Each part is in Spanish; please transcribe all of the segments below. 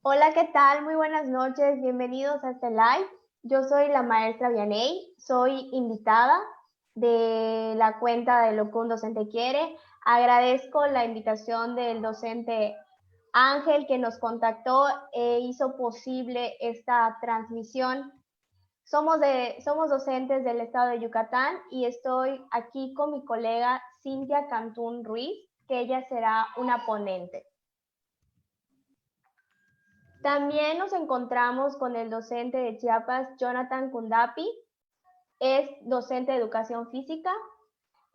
Hola, ¿qué tal? Muy buenas noches, bienvenidos a este live. Yo soy la maestra Vianey, soy invitada de la cuenta de Lo que un docente quiere. Agradezco la invitación del docente Ángel que nos contactó e hizo posible esta transmisión. Somos docentes del estado de Yucatán y estoy aquí con mi colega Cintia Cantún Ruiz, que ella será una ponente. También nos encontramos con el docente de Chiapas, Jonathan Kundapi, es docente de educación física,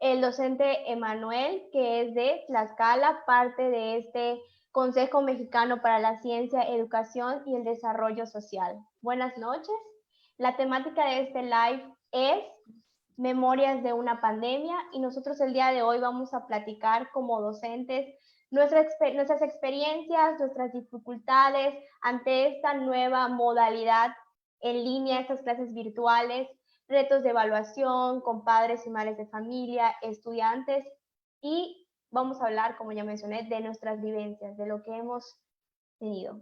el docente Emanuel, que es de Tlaxcala, parte de este Consejo Mexicano para la Ciencia, Educación y el Desarrollo Social. Buenas noches. La temática de este live es Memorias de una pandemia y nosotros el día de hoy vamos a platicar como docentes nuestras experiencias, nuestras dificultades ante esta nueva modalidad en línea, estas clases virtuales, retos de evaluación con padres y madres de familia, estudiantes, y vamos a hablar, como ya mencioné, de nuestras vivencias, de lo que hemos tenido.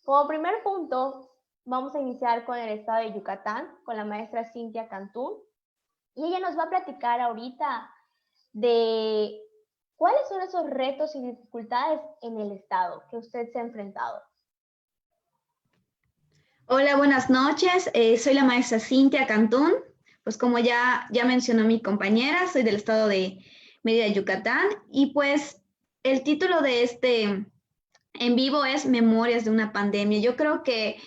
Como primer punto, vamos a iniciar con el estado de Yucatán, con la maestra Cintia Cantún, y ella nos va a platicar ahorita de cuáles son esos retos y dificultades en el estado que usted se ha enfrentado. Hola, buenas noches. Soy la maestra Cintia Cantún. Pues como ya mencionó mi compañera, soy del estado de Mérida, Yucatán. Y pues el título de este en vivo es Memorias de una pandemia. Yo creo que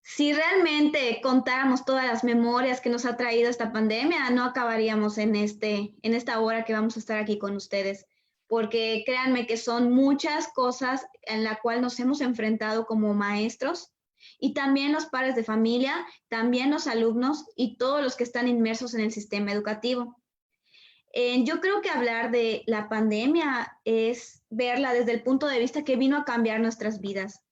si realmente contáramos todas las memorias que nos ha traído esta pandemia, no acabaríamos en esta hora que vamos a estar aquí con ustedes. Porque créanme que son muchas cosas en las cuales nos hemos enfrentado como maestros, y también los padres de familia, también los alumnos y todos los que están inmersos en el sistema educativo. Yo creo que hablar de la pandemia es verla desde el punto de vista que vino a cambiar nuestras vidas.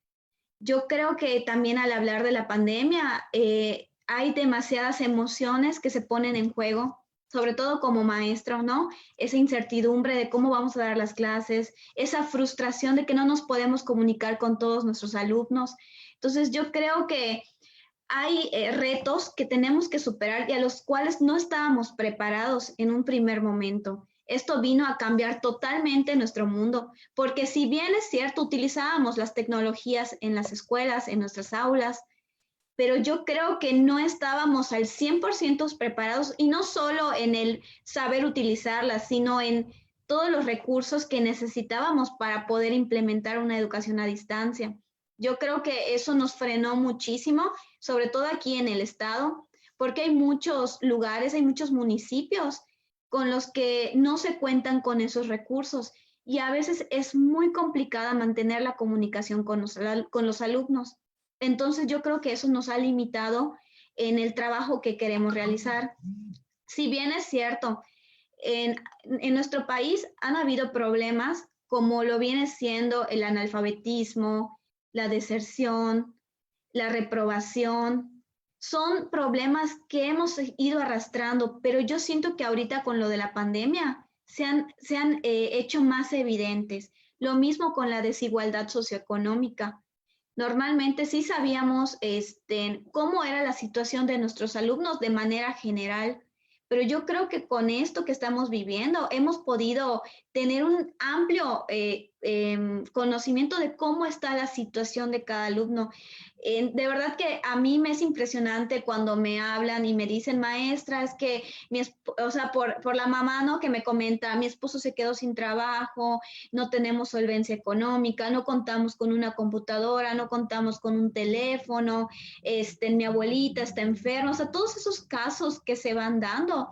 Yo creo que también al hablar de la pandemia hay demasiadas emociones que se ponen en juego sobre todo como maestro, ¿no? Esa incertidumbre de cómo vamos a dar las clases, esa frustración de que no nos podemos comunicar con todos nuestros alumnos. Entonces, yo creo que hay retos que tenemos que superar y a los cuales no estábamos preparados en un primer momento. Esto vino a cambiar totalmente nuestro mundo, porque si bien es cierto, utilizábamos las tecnologías en las escuelas, en nuestras aulas, pero yo creo que no estábamos al 100% preparados y no solo en el saber utilizarlas, sino en todos los recursos que necesitábamos para poder implementar una educación a distancia. Yo creo que eso nos frenó muchísimo, sobre todo aquí en el estado, porque hay muchos lugares, hay muchos municipios con los que no se cuentan con esos recursos y a veces es muy complicada mantener la comunicación con los alumnos. Entonces yo creo que eso nos ha limitado en el trabajo que queremos realizar. Si bien es cierto, en nuestro país han habido problemas como lo viene siendo el analfabetismo, la deserción, la reprobación. Son problemas que hemos ido arrastrando, pero yo siento que ahorita con lo de la pandemia se han hecho más evidentes. Lo mismo con la desigualdad socioeconómica. Normalmente sí sabíamos cómo era la situación de nuestros alumnos de manera general, pero yo creo que con esto que estamos viviendo hemos podido tener un amplio conocimiento de cómo está la situación de cada alumno. De verdad que a mí me es impresionante cuando me hablan y me dicen, maestra, es que o sea, por la mamá, ¿no? Que me comenta, mi esposo se quedó sin trabajo, no tenemos solvencia económica, no contamos con una computadora, no contamos con un teléfono, mi abuelita está enferma, o sea, todos esos casos que se van dando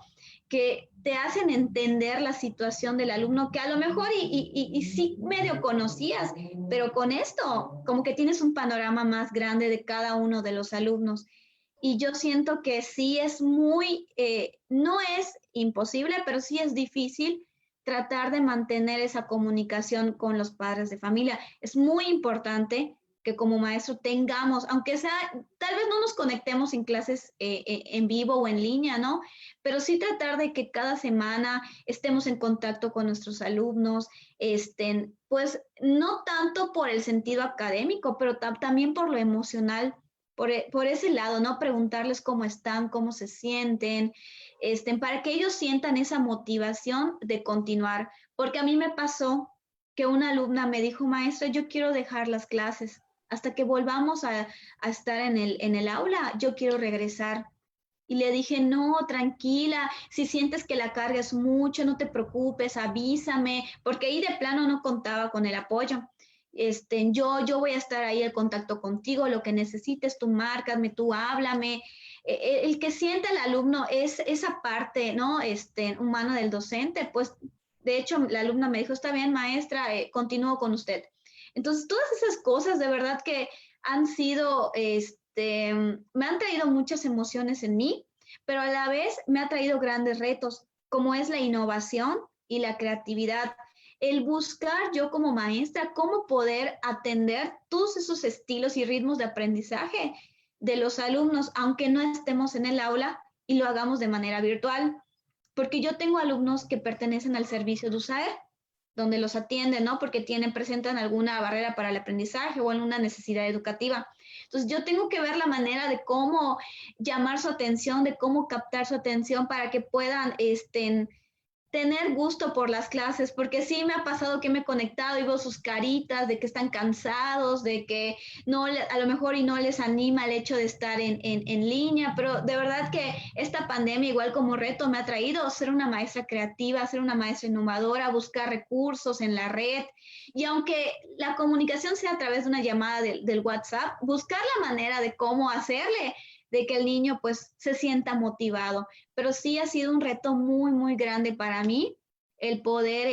que te hacen entender la situación del alumno que a lo mejor y sí medio conocías, pero con esto como que tienes un panorama más grande de cada uno de los alumnos. Y yo siento que sí es no es imposible, pero sí es difícil tratar de mantener esa comunicación con los padres de familia. Es muy importante que como maestro tengamos, aunque sea, tal vez no nos conectemos en clases en vivo o en línea, ¿no? Pero sí tratar de que cada semana estemos en contacto con nuestros alumnos, pues no tanto por el sentido académico, pero también por lo emocional, por ese lado, ¿no? Preguntarles cómo están, cómo se sienten, para que ellos sientan esa motivación de continuar. Porque a mí me pasó que una alumna me dijo, maestra, yo quiero dejar las clases. Hasta que volvamos a estar en el aula, yo quiero regresar. Y le dije, no, tranquila, si sientes que la carga es mucho, no te preocupes, avísame, porque ahí de plano no contaba con el apoyo. Yo voy a estar ahí en contacto contigo, lo que necesites, tú márcame, tú háblame. El que sienta el alumno es esa parte, ¿no? Humana del docente, pues de hecho la alumna me dijo, está bien, maestra, continúo con usted. Entonces, todas esas cosas de verdad que han sido, me han traído muchas emociones en mí, pero a la vez me ha traído grandes retos, como es la innovación y la creatividad. El buscar yo como maestra cómo poder atender todos esos estilos y ritmos de aprendizaje de los alumnos, aunque no estemos en el aula y lo hagamos de manera virtual. Porque yo tengo alumnos que pertenecen al servicio de USAER, donde los atienden, ¿no? Porque presentan alguna barrera para el aprendizaje o alguna necesidad educativa. Entonces, yo tengo que ver la manera de cómo llamar su atención, de cómo captar su atención para que puedan, tener gusto por las clases, porque sí me ha pasado que me he conectado y veo sus caritas de que están cansados, de que no, a lo mejor y no les anima el hecho de estar en línea, pero de verdad que esta pandemia igual como reto me ha traído ser una maestra creativa, ser una maestra innovadora, buscar recursos en la red y aunque la comunicación sea a través de una llamada del WhatsApp, buscar la manera de cómo hacerle de que el niño pues se sienta motivado, pero sí ha sido un reto muy, muy grande para mí el poder,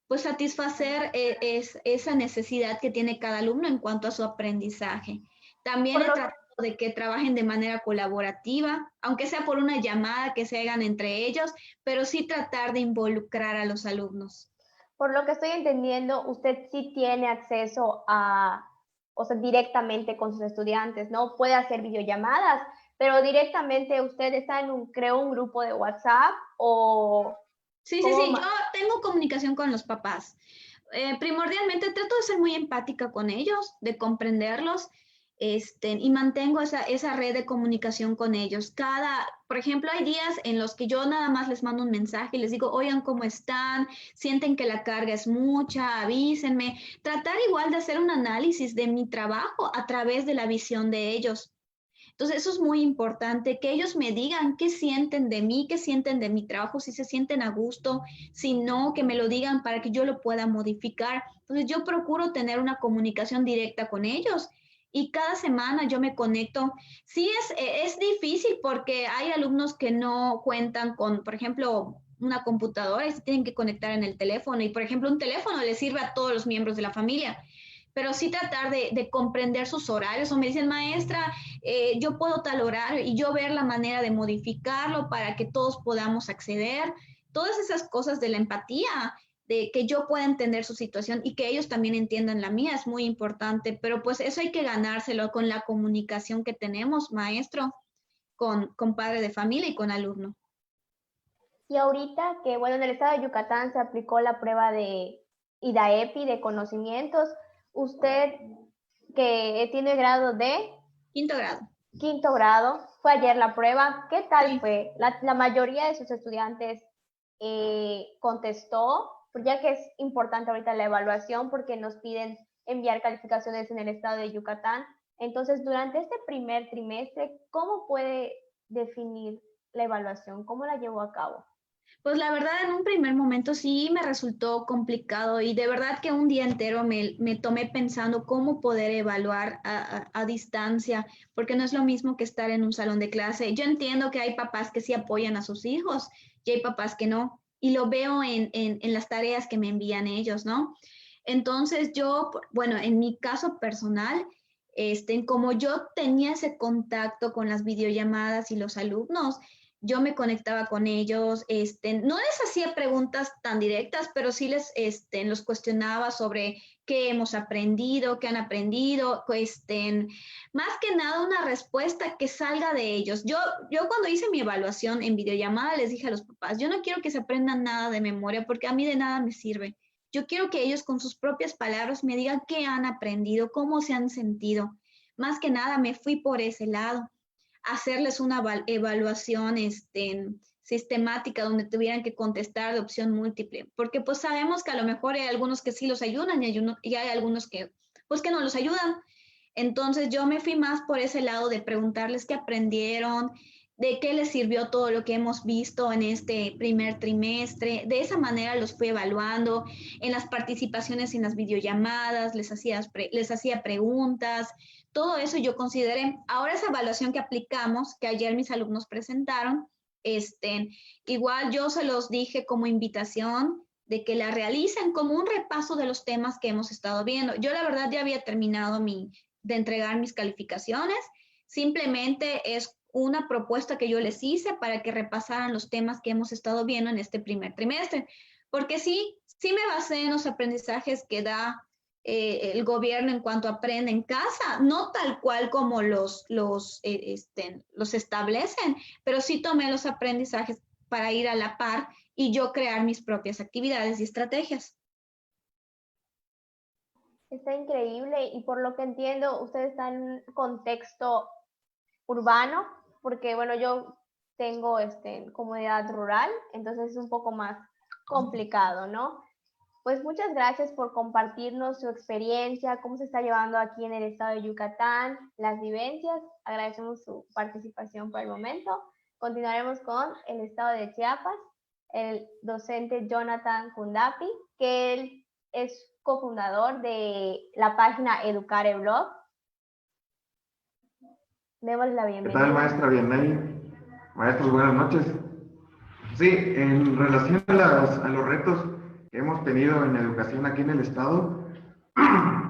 pues satisfacer esa necesidad que tiene cada alumno en cuanto a su aprendizaje. También Por he lo tratado de que trabajen de manera colaborativa, aunque sea por una llamada que se hagan entre ellos, pero sí tratar de involucrar a los alumnos. Por lo que estoy entendiendo, usted sí tiene acceso a, o sea, directamente con sus estudiantes, ¿no? Puede hacer videollamadas, pero directamente usted está creó un grupo de WhatsApp o... Sí, sí, sí, yo tengo comunicación con los papás. Primordialmente trato de ser muy empática con ellos, de comprenderlos, y mantengo esa red de comunicación con ellos. Por ejemplo, hay días en los que yo nada más les mando un mensaje y les digo, oigan, ¿cómo están? Sienten que la carga es mucha, avísenme. Tratar igual de hacer un análisis de mi trabajo a través de la visión de ellos. Entonces, eso es muy importante, que ellos me digan qué sienten de mí, qué sienten de mi trabajo, si se sienten a gusto, si no, que me lo digan para que yo lo pueda modificar. Entonces, yo procuro tener una comunicación directa con ellos y cada semana yo me conecto. Sí, es difícil porque hay alumnos que no cuentan con, por ejemplo, una computadora y se tienen que conectar en el teléfono y, por ejemplo, un teléfono le sirve a todos los miembros de la familia, pero sí tratar de comprender sus horarios. O me dicen, maestra, yo puedo tal horario y yo ver la manera de modificarlo para que todos podamos acceder. Todas esas cosas de la empatía, de que yo pueda entender su situación y que ellos también entiendan la mía, es muy importante, pero pues eso hay que ganárselo con la comunicación que tenemos, maestro, con padre de familia y con alumno. Y ahorita que, bueno, en el estado de Yucatán se aplicó la prueba de IDAEPI de conocimientos, usted que tiene grado de Quinto grado. Quinto grado, fue ayer la prueba, ¿qué tal Sí. fue? La mayoría de sus estudiantes contestó, ya que es importante ahorita la evaluación porque nos piden enviar calificaciones en el estado de Yucatán. Entonces, durante este primer trimestre, ¿cómo puede definir la evaluación? ¿Cómo la llevó a cabo? Pues la verdad, en un primer momento sí me resultó complicado y de verdad que un día entero me tomé pensando cómo poder evaluar a distancia, porque no es lo mismo que estar en un salón de clase. Yo entiendo que hay papás que sí apoyan a sus hijos y hay papás que no, y lo veo en las tareas que me envían ellos, ¿no? Entonces yo, bueno, en mi caso personal, como yo tenía ese contacto con las videollamadas y los alumnos, yo me conectaba con ellos, no les hacía preguntas tan directas, pero sí los cuestionaba sobre qué hemos aprendido, qué han aprendido, más que nada una respuesta que salga de ellos. Yo cuando hice mi evaluación en videollamada les dije a los papás, yo no quiero que se aprendan nada de memoria porque a mí de nada me sirve. Yo quiero que ellos con sus propias palabras me digan qué han aprendido, cómo se han sentido. Más que nada me fui por ese lado, hacerles una evaluación sistemática donde tuvieran que contestar de opción múltiple, porque pues sabemos que a lo mejor hay algunos que sí los ayudan y hay algunos que pues que no los ayudan. Entonces yo me fui más por ese lado de preguntarles qué aprendieron, de qué les sirvió todo lo que hemos visto en este primer trimestre. De esa manera los fui evaluando en las participaciones en las videollamadas, les hacía preguntas. Todo eso yo consideré. Ahora esa evaluación que aplicamos, que ayer mis alumnos presentaron, igual yo se los dije como invitación de que la realicen como un repaso de los temas que hemos estado viendo. Yo la verdad ya había terminado de entregar mis calificaciones, simplemente es una propuesta que yo les hice para que repasaran los temas que hemos estado viendo en este primer trimestre, porque sí me basé en los aprendizajes que da el gobierno en cuanto aprende en casa, no tal cual como los establecen, pero sí tomé los aprendizajes para ir a la par y yo crear mis propias actividades y estrategias. Está increíble y por lo que entiendo, usted está en un contexto urbano, porque bueno, yo tengo comunidad rural, entonces es un poco más complicado, ¿no? Pues muchas gracias por compartirnos su experiencia, cómo se está llevando aquí en el estado de Yucatán, las vivencias. Agradecemos su participación por el momento. Continuaremos con el estado de Chiapas, el docente Jonathan Kundapi, que él es cofundador de la página Educare Blog. Démosle la bienvenida. ¿Qué tal, maestra Vianney? Maestros, buenas noches. Sí, en relación a los retos que hemos tenido en educación aquí en el estado,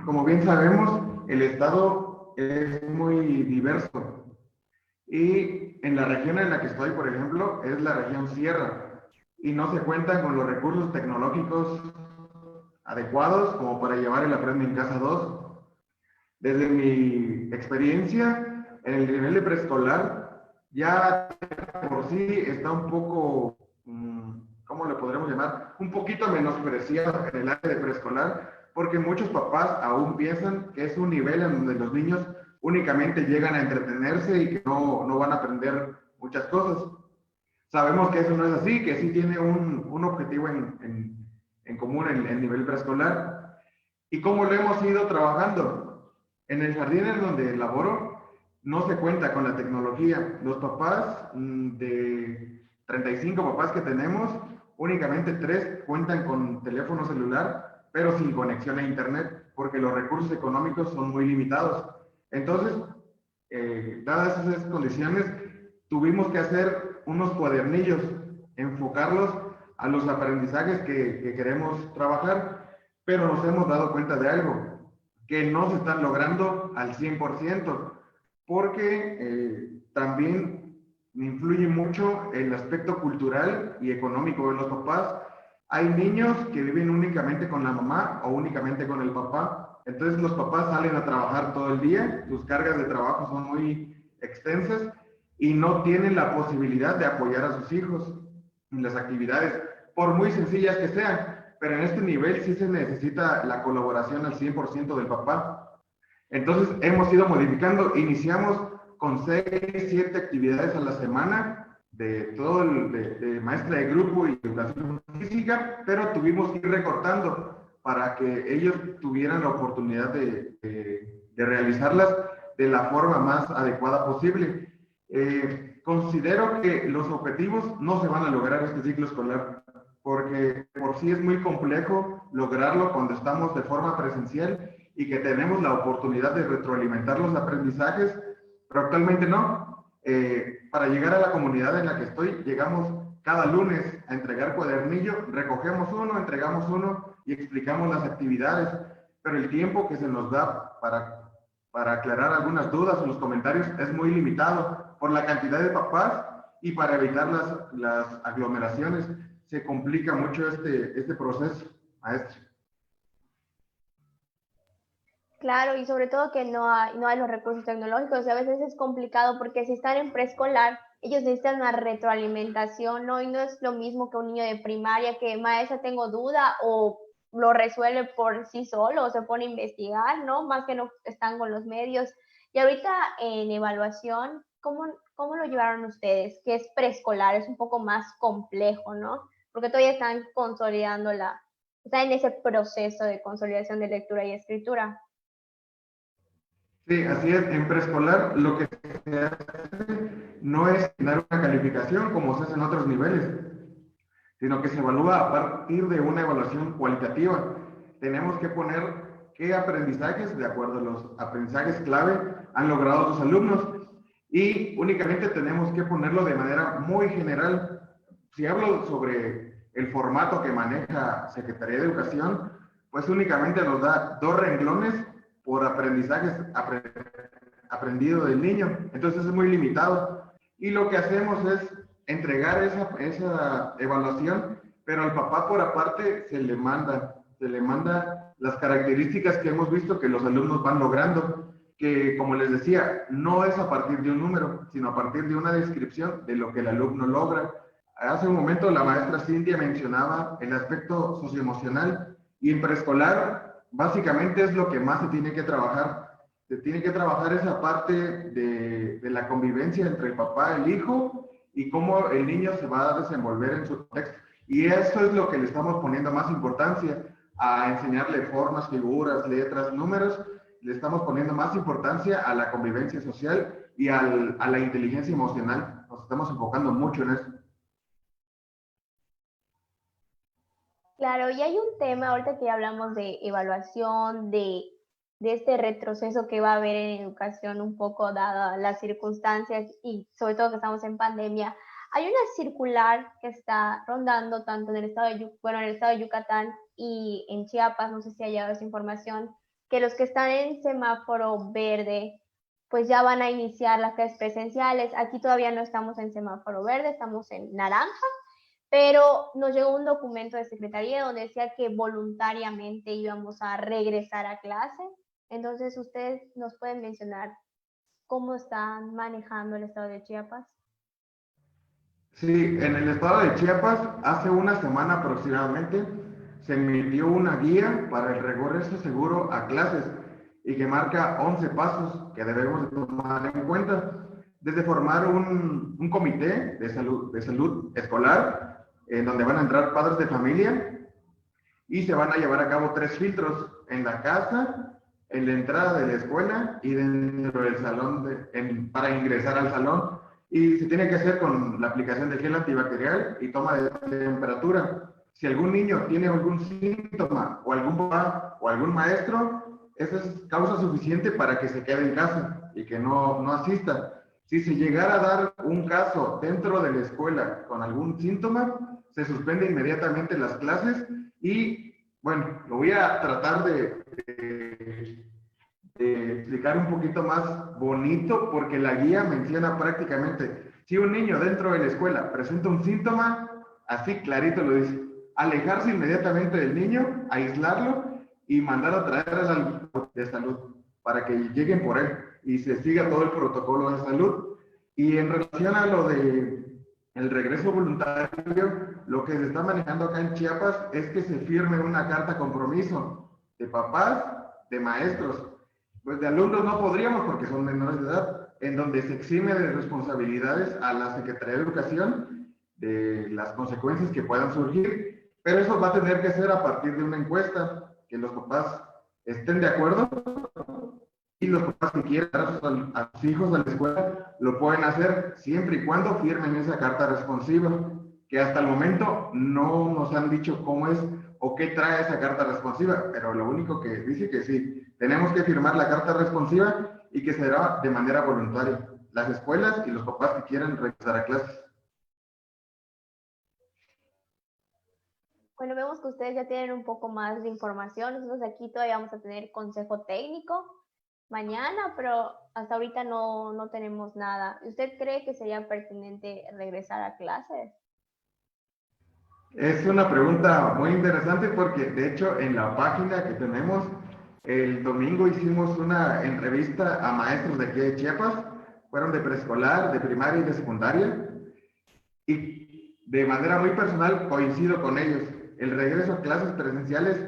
como bien sabemos, el estado es muy diverso y en la región en la que estoy, por ejemplo, es la región sierra y no se cuentan con los recursos tecnológicos adecuados como para llevar el Aprende en Casa 2. Desde mi experiencia en el nivel de preescolar, ya por sí está un poco, ¿cómo le podremos llamar? Un poquito menospreciado en el área de preescolar, porque muchos papás aún piensan que es un nivel en donde los niños únicamente llegan a entretenerse y que no van a aprender muchas cosas. Sabemos que eso no es así, que sí tiene un objetivo en común el nivel preescolar. ¿Y cómo lo hemos ido trabajando? En el jardín en donde laboro, no se cuenta con la tecnología. Los papás, de 35 papás que tenemos, únicamente 3 cuentan con teléfono celular, pero sin conexión a internet, porque los recursos económicos son muy limitados. Entonces, dadas esas condiciones, tuvimos que hacer unos cuadernillos, enfocarlos a los aprendizajes que queremos trabajar, pero nos hemos dado cuenta de algo, que no se están logrando al 100%, porque también influye mucho el aspecto cultural y económico de los papás. Hay niños que viven únicamente con la mamá o únicamente con el papá, entonces los papás salen a trabajar todo el día, sus cargas de trabajo son muy extensas y no tienen la posibilidad de apoyar a sus hijos en las actividades, por muy sencillas que sean, pero en este nivel sí se necesita la colaboración al 100% del papá. Entonces hemos ido modificando, iniciamos con 6, 7 actividades a la semana de todo de maestra de grupo y educación física, pero tuvimos que ir recortando para que ellos tuvieran la oportunidad de realizarlas de la forma más adecuada posible. Considero que los objetivos no se van a lograr este ciclo escolar, porque por sí es muy complejo lograrlo cuando estamos de forma presencial y que tenemos la oportunidad de retroalimentar los aprendizajes, pero actualmente no. Para llegar a la comunidad en la que estoy, llegamos cada lunes a entregar cuadernillo, recogemos uno, entregamos uno y explicamos las actividades, pero el tiempo que se nos da para aclarar algunas dudas o los comentarios es muy limitado por la cantidad de papás y para evitar las aglomeraciones se complica mucho este proceso, maestro. Claro, y sobre todo que no hay los recursos tecnológicos, y a veces es complicado porque si están en preescolar, ellos necesitan una retroalimentación, ¿no? Y no es lo mismo que un niño de primaria que, maestra, tengo duda, o lo resuelve por sí solo, o se pone a investigar, ¿no? Más que no están con los medios. Y ahorita en evaluación, ¿cómo lo llevaron ustedes? Que es preescolar, es un poco más complejo, ¿no? Porque todavía están consolidando están en ese proceso de consolidación de lectura y escritura. Sí, así es. En preescolar lo que se hace no es dar una calificación como se hace en otros niveles, sino que se evalúa a partir de una evaluación cualitativa. Tenemos que poner qué aprendizajes, de acuerdo a los aprendizajes clave, han logrado los alumnos y únicamente tenemos que ponerlo de manera muy general. Si hablo sobre el formato que maneja Secretaría de Educación, pues únicamente nos da 2 renglones por aprendizajes aprendido del niño. Entonces es muy limitado. Y lo que hacemos es entregar esa evaluación, pero al papá por aparte se le manda las características que hemos visto que los alumnos van logrando, que como les decía, no es a partir de un número, sino a partir de una descripción de lo que el alumno logra. Hace un momento la maestra Cintia mencionaba el aspecto socioemocional y en preescolar básicamente es lo que más se tiene que trabajar. Se tiene que trabajar esa parte de la convivencia entre el papá y el hijo y cómo el niño se va a desenvolver en su contexto. Y eso es lo que le estamos poniendo más importancia, a enseñarle formas, figuras, letras, números. Le estamos poniendo más importancia a la convivencia social y a la inteligencia emocional. Nos estamos enfocando mucho en eso. Claro, y hay un tema, ahorita que ya hablamos de evaluación, de este retroceso que va a haber en educación un poco dadas las circunstancias y sobre todo que estamos en pandemia. Hay una circular que está rondando tanto en el estado en el estado de Yucatán y en Chiapas, no sé si ha llegado esa información, que los que están en semáforo verde, pues ya van a iniciar las clases presenciales. Aquí todavía no estamos en semáforo verde, estamos en naranja, pero nos llegó un documento de secretaría donde decía que voluntariamente íbamos a regresar a clase. Entonces, ustedes nos pueden mencionar cómo están manejando el estado de Chiapas. Sí, en el estado de Chiapas, hace una semana aproximadamente, se emitió una guía para el regreso seguro a clases y que marca 11 pasos que debemos de tomar en cuenta. Desde formar un comité de salud escolar, en donde van a entrar padres de familia y se van a llevar a cabo 3 filtros en la casa, en la entrada de la escuela y dentro del salón para ingresar al salón. Y se tiene que hacer con la aplicación de gel antibacterial y toma de temperatura. Si algún niño tiene algún síntoma o algún papá o algún maestro, esa es causa suficiente para que se quede en casa y que no asista. Si se llegara a dar un caso dentro de la escuela con algún síntoma, se suspende inmediatamente las clases y, bueno, lo voy a tratar de explicar un poquito más bonito porque la guía menciona prácticamente, si un niño dentro de la escuela presenta un síntoma, así clarito lo dice, alejarse inmediatamente del niño, aislarlo y mandar a traer al de salud para que lleguen por él y se siga todo el protocolo de salud. Y en relación a lo de el regreso voluntario, lo que se está manejando acá en Chiapas es que se firme una carta compromiso de papás, de maestros, pues de alumnos no podríamos porque son menores de edad, en donde se exime de responsabilidades a la Secretaría de Educación de las consecuencias que puedan surgir, pero eso va a tener que ser a partir de una encuesta, que los papás estén de acuerdo y los papás que quieran dar a sus hijos a la escuela lo pueden hacer siempre y cuando firmen esa carta responsiva, que hasta el momento no nos han dicho cómo es o qué trae esa carta responsiva, pero lo único que dice que sí, tenemos que firmar la carta responsiva y que será de manera voluntaria, las escuelas y los papás que quieran regresar a clases. Bueno, vemos que ustedes ya tienen un poco más de información. Nosotros aquí todavía vamos a tener consejo técnico mañana, pero hasta ahorita no tenemos nada. ¿Usted cree que sería pertinente regresar a clases? Es una pregunta muy interesante porque de hecho en la página que tenemos el domingo hicimos una entrevista a maestros de aquí de Chiapas, fueron de preescolar, de primaria y de secundaria, y de manera muy personal coincido con ellos. El regreso a clases presenciales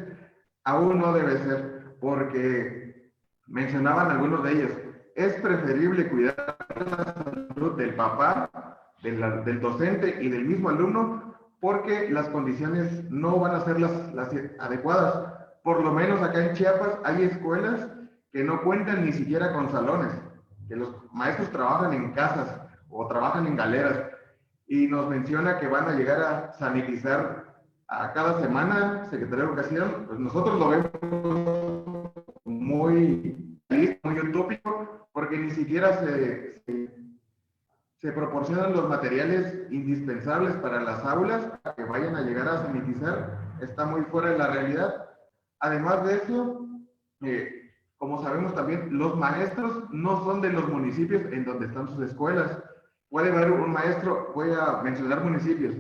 aún no debe ser, porque mencionaban algunos de ellos, es preferible cuidar la salud del papá, del docente y del mismo alumno, porque las condiciones no van a ser las adecuadas. Por lo menos acá en Chiapas hay escuelas que no cuentan ni siquiera con salones, que los maestros trabajan en casas o trabajan en galeras y nos menciona que van a llegar a sanitizar a cada semana, Secretaría de Educación, pues nosotros lo vemos muy utópico, porque ni siquiera se proporcionan los materiales indispensables para las aulas para que vayan a llegar a sanitizar, está muy fuera de la realidad. Además de eso, como sabemos también, los maestros no son de los municipios en donde están sus escuelas. Puede haber un maestro, voy a mencionar municipios,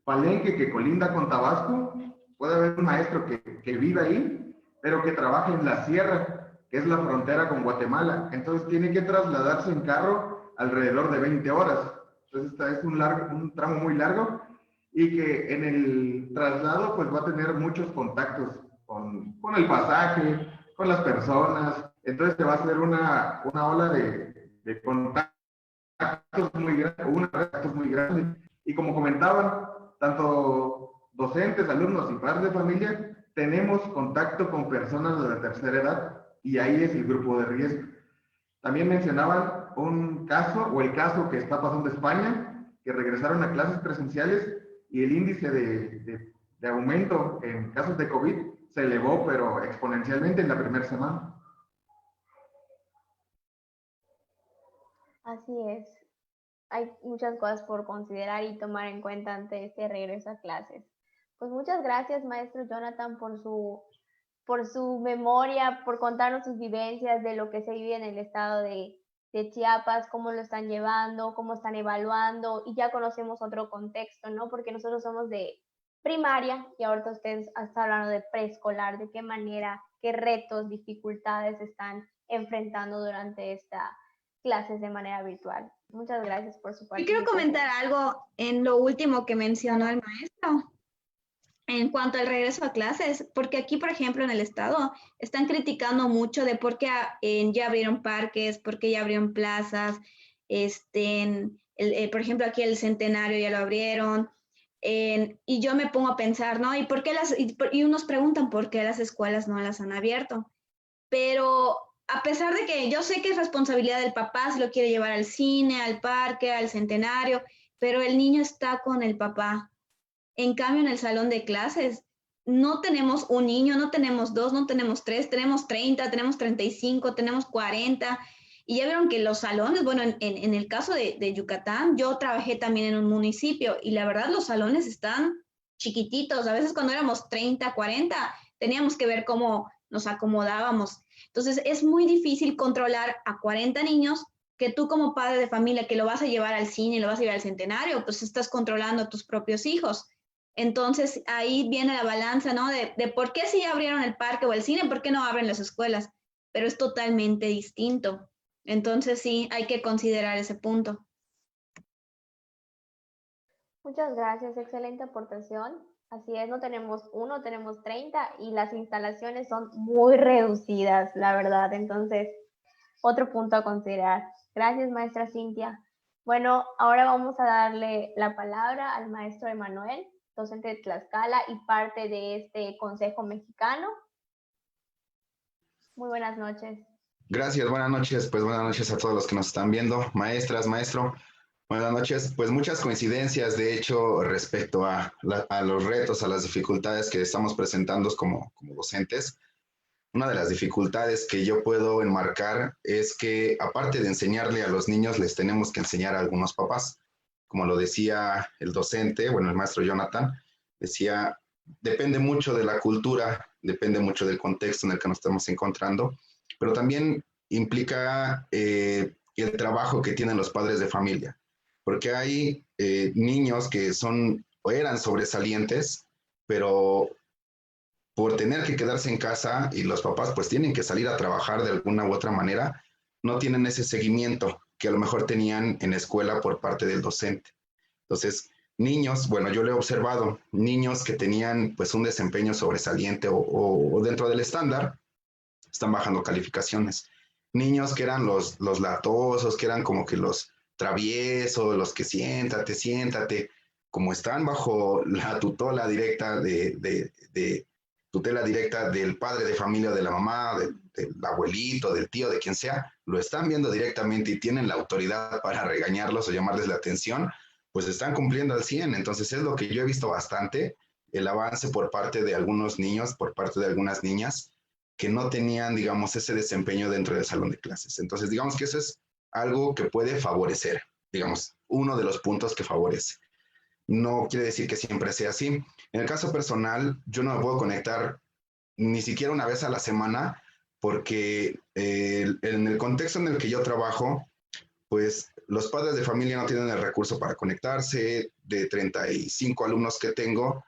Palenque, que colinda con Tabasco, puede haber un maestro que vive ahí, pero que trabaja en la sierra, que es la frontera con Guatemala. Entonces tiene que trasladarse en carro alrededor de 20 horas. Entonces es un tramo muy largo y que en el traslado pues va a tener muchos contactos con el pasaje, con las personas. Entonces se va a hacer una ola de contactos muy grande, una red de contactos muy grande. Y como comentaban, tanto docentes, alumnos y padres de familia, tenemos contacto con personas de la tercera edad y ahí es el grupo de riesgo. También mencionaban un caso o el caso que está pasando en España, que regresaron a clases presenciales y el índice de aumento en casos de COVID se elevó, pero exponencialmente en la primera semana. Así es. Hay muchas cosas por considerar y tomar en cuenta ante este regreso a clases. Pues muchas gracias, maestro Jonathan, por su memoria, por contarnos sus vivencias de lo que se vive en el estado de Chiapas, cómo lo están llevando, cómo están evaluando, y ya conocemos otro contexto, ¿no? Porque nosotros somos de primaria y ahorita ustedes están hablando de preescolar, de qué manera, qué retos, dificultades están enfrentando durante clases de manera virtual. Muchas gracias por su Y quiero participación. comentar algo en lo último que mencionó el maestro. En cuanto al regreso a clases, porque aquí, por ejemplo, en el estado, están criticando mucho de por qué ya abrieron parques, por qué ya abrieron plazas, por ejemplo, aquí el Centenario ya lo abrieron, y yo me pongo a pensar, ¿no? ¿Y por qué y unos preguntan por qué las escuelas no las han abierto? Pero a pesar de que yo sé que es responsabilidad del papá si lo quiere llevar al cine, al parque, al Centenario, pero el niño está con el papá. En cambio, en el salón de clases no tenemos un niño, no tenemos dos, no tenemos tres, tenemos 30, tenemos 35, tenemos 40. Y ya vieron que los salones, bueno, en el caso de Yucatán, yo trabajé también en un municipio y la verdad los salones están chiquititos. A veces cuando éramos 30, 40, teníamos que ver cómo nos acomodábamos. Entonces es muy difícil controlar a 40 niños que tú como padre de familia que lo vas a llevar al cine, lo vas a llevar al Centenario, pues estás controlando a tus propios hijos. Entonces ahí viene la balanza, ¿no? De por qué sí abrieron el parque o el cine, por qué no abren las escuelas, pero es totalmente distinto. Entonces sí, hay que considerar ese punto. Muchas gracias, excelente aportación. Así es, no tenemos uno, tenemos 30 y las instalaciones son muy reducidas, la verdad. Entonces, otro punto a considerar. Gracias, maestra Cintia. Bueno, ahora vamos a darle la palabra al maestro Emanuel, docente de Tlaxcala y parte de este Consejo Mexicano. Muy buenas noches. Gracias, buenas noches. Pues buenas noches a todos los que nos están viendo, maestras, maestro. Buenas noches. Pues muchas coincidencias, de hecho, respecto a los retos, a las dificultades que estamos presentando como docentes. Una de las dificultades que yo puedo enmarcar es que, aparte de enseñarle a los niños, les tenemos que enseñar a algunos papás. Como lo decía el docente, bueno, el maestro Jonathan, decía, depende mucho de la cultura, depende mucho del contexto en el que nos estamos encontrando, pero también implica el trabajo que tienen los padres de familia, porque hay niños que son o eran sobresalientes, pero por tener que quedarse en casa y los papás pues tienen que salir a trabajar de alguna u otra manera, no tienen ese seguimiento que a lo mejor tenían en la escuela por parte del docente. Entonces, niños, bueno, yo lo he observado, niños que tenían pues un desempeño sobresaliente o dentro del estándar, están bajando calificaciones. Niños que eran los latosos, que eran como que los traviesos, los que siéntate, como están bajo la tutela directa tutela directa del padre de familia, de la mamá, del abuelito, del tío, de quien sea, lo están viendo directamente y tienen la autoridad para regañarlos o llamarles la atención, pues están cumpliendo al 100. Entonces es lo que yo he visto bastante, el avance por parte de algunos niños, por parte de algunas niñas, que no tenían, digamos, ese desempeño dentro del salón de clases. Entonces, digamos que eso es algo que puede favorecer, digamos, uno de los puntos que favorece. No quiere decir que siempre sea así. En el caso personal, yo no me puedo conectar ni siquiera una vez a la semana porque en el contexto en el que yo trabajo, pues los padres de familia no tienen el recurso para conectarse. De 35 alumnos que tengo,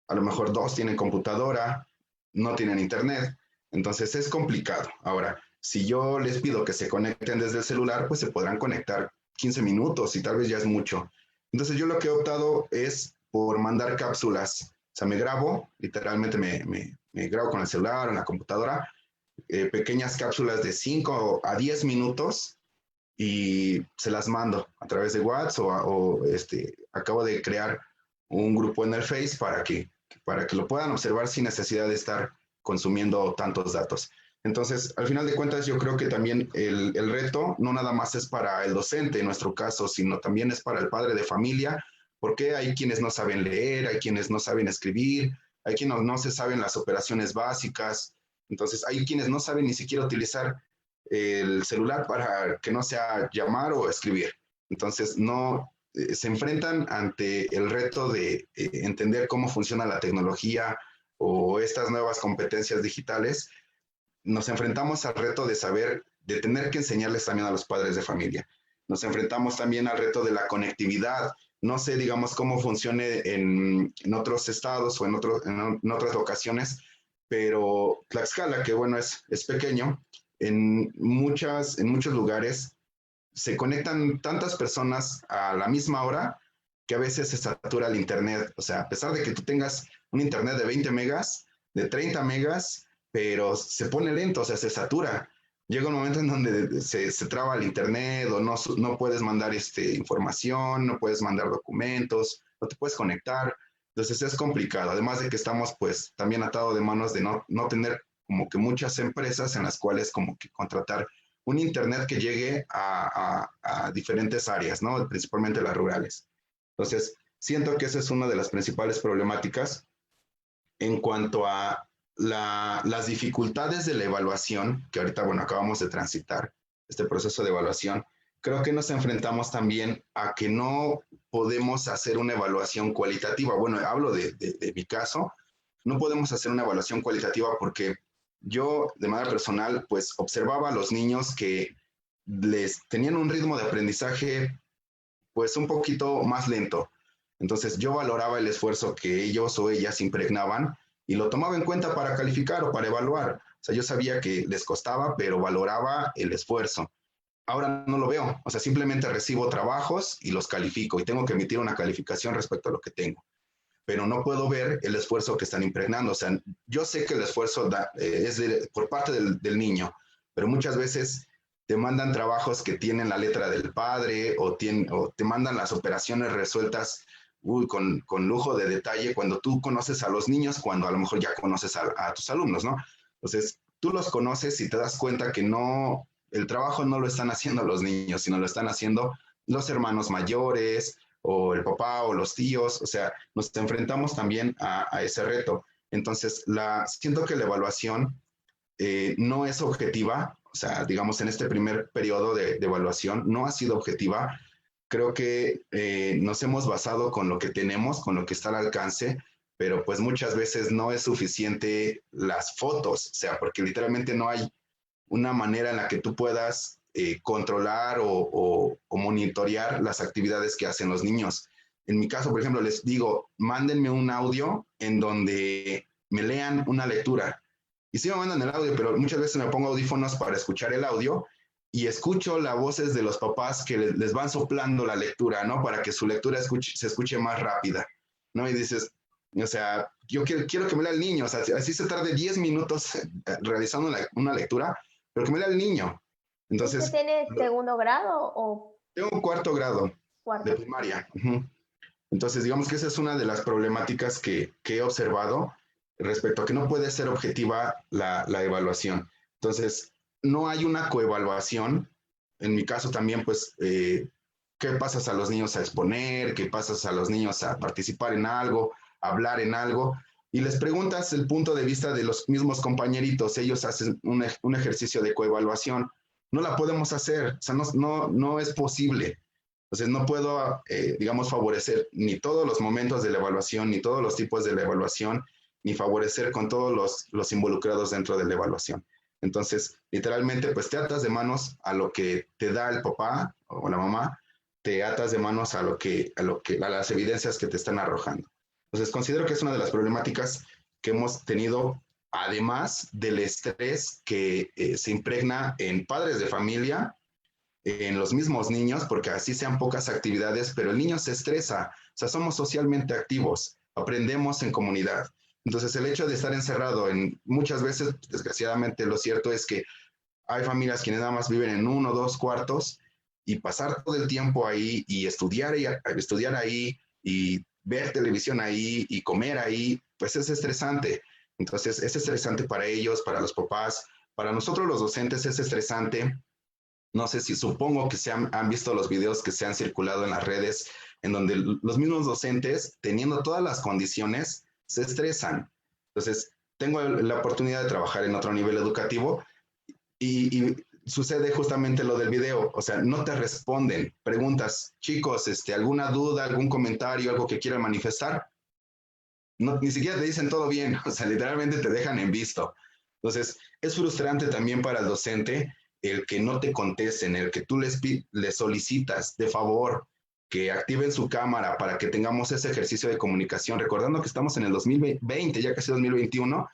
a lo mejor 2 tienen computadora, no tienen internet. Entonces es complicado. Ahora, si yo les pido que se conecten desde el celular, pues se podrán conectar 15 minutos y tal vez ya es mucho. Entonces yo lo que he optado es por mandar cápsulas. O sea, me grabo, literalmente me grabo con el celular o en la computadora, pequeñas cápsulas de 5 a 10 minutos y se las mando a través de WhatsApp acabo de crear un grupo en el Face para que lo puedan observar sin necesidad de estar consumiendo tantos datos. Entonces, al final de cuentas, yo creo que también el reto no nada más es para el docente en nuestro caso, sino también es para el padre de familia, porque hay quienes no saben leer, hay quienes no saben escribir, hay quienes no se saben las operaciones básicas, entonces hay quienes no saben ni siquiera utilizar el celular para que no sea llamar o escribir. Entonces, no se enfrentan ante el reto de entender cómo funciona la tecnología o estas nuevas competencias digitales. Nos enfrentamos al reto de saber, de tener que enseñarles también a los padres de familia. Nos enfrentamos también al reto de la conectividad. No sé, digamos, cómo funcione en otros estados o en otras locaciones, pero Tlaxcala, que bueno, es pequeño, en muchos lugares se conectan tantas personas a la misma hora que a veces se satura el internet. O sea, a pesar de que tú tengas un internet de 20 megas, de 30 megas, pero se pone lento, o sea, se satura. Llega un momento en donde se traba el internet o no puedes mandar información, no puedes mandar documentos, no te puedes conectar. Entonces es complicado. Además de que estamos pues también atados de manos de no tener como que muchas empresas en las cuales como que contratar un internet que llegue a diferentes áreas, ¿no? Principalmente las rurales. Entonces, siento que esa es una de las principales problemáticas en cuanto a las dificultades de la evaluación, que ahorita, bueno, acabamos de transitar este proceso de evaluación. Creo que nos enfrentamos también a que no podemos hacer una evaluación cualitativa. Bueno, hablo de mi caso, no podemos hacer una evaluación cualitativa porque yo, de manera personal, pues observaba a los niños que les tenían un ritmo de aprendizaje pues un poquito más lento. Entonces yo valoraba el esfuerzo que ellos o ellas impregnaban y lo tomaba en cuenta para calificar o para evaluar. O sea, yo sabía que les costaba, pero valoraba el esfuerzo. Ahora no lo veo, o sea, simplemente recibo trabajos y los califico y tengo que emitir una calificación respecto a lo que tengo, pero no puedo ver el esfuerzo que están impregnando. O sea, yo sé que el esfuerzo es por parte del niño, pero muchas veces te mandan trabajos que tienen la letra del padre o te mandan las operaciones resueltas con lujo de detalle cuando tú conoces a los niños, cuando a lo mejor ya conoces a tus alumnos, ¿no? Entonces, tú los conoces y te das cuenta que no, el trabajo no lo están haciendo los niños, sino lo están haciendo los hermanos mayores o el papá o los tíos. O sea, nos enfrentamos también a ese reto. Entonces, siento que la evaluación no es objetiva. O sea, digamos, en este primer periodo de evaluación no ha sido objetiva. Creo que nos hemos basado con lo que tenemos, con lo que está al alcance, pero pues muchas veces no es suficiente las fotos, o sea, porque literalmente no hay una manera en la que tú puedas controlar o monitorear las actividades que hacen los niños. En mi caso, por ejemplo, les digo, mándenme un audio en donde me lean una lectura. Y sí me mandan el audio, pero muchas veces me pongo audífonos para escuchar el audio y escucho las voces de los papás que les van soplando la lectura, ¿no? Para que su lectura se escuche más rápida, ¿no? Y dices, o sea, yo quiero que me lea el niño, o sea, así se tarde 10 minutos realizando una lectura, pero que me lea el niño. Entonces, ¿Tienes segundo grado o tengo un cuarto grado cuarto? de primaria. Entonces, digamos que esa es una de las problemáticas que he observado respecto a que no puede ser objetiva la evaluación. Entonces, no hay una coevaluación. En mi caso también, pues, ¿qué pasas a los niños a exponer? ¿Qué pasas a los niños a participar en algo, a hablar en algo? Y les preguntas el punto de vista de los mismos compañeritos. Ellos hacen un ejercicio de coevaluación. No la podemos hacer, o sea, no es posible. Entonces, no puedo, digamos, favorecer ni todos los momentos de la evaluación, ni todos los tipos de la evaluación, ni favorecer con todos los involucrados dentro de la evaluación. Entonces, literalmente, pues te atas de manos a lo que te da el papá o la mamá, te atas de manos a las evidencias que te están arrojando. Entonces, considero que es una de las problemáticas que hemos tenido, además del estrés que se impregna en padres de familia, en los mismos niños, porque así sean pocas actividades, pero el niño se estresa. O sea, somos socialmente activos, aprendemos en comunidad. Entonces, el hecho de estar encerrado muchas veces, desgraciadamente, lo cierto es que hay familias quienes nada más viven en 1 o 2 cuartos y pasar todo el tiempo ahí y estudiar ahí y ver televisión ahí y comer ahí, pues es estresante. Entonces, es estresante para ellos, para los papás, para nosotros los docentes es estresante. No sé si supongo que han visto los videos que se han circulado en las redes, en donde los mismos docentes, teniendo todas las condiciones, se estresan. Entonces, tengo la oportunidad de trabajar en otro nivel educativo y sucede justamente lo del video. O sea, no te responden. Preguntas, chicos, ¿alguna duda, algún comentario, algo que quieran manifestar? No, ni siquiera te dicen todo bien. O sea, literalmente te dejan en visto. Entonces, es frustrante también para el docente el que no te contesten, el que tú les solicitas de favor que activen su cámara para que tengamos ese ejercicio de comunicación, recordando que estamos en el 2020, ya casi 2021,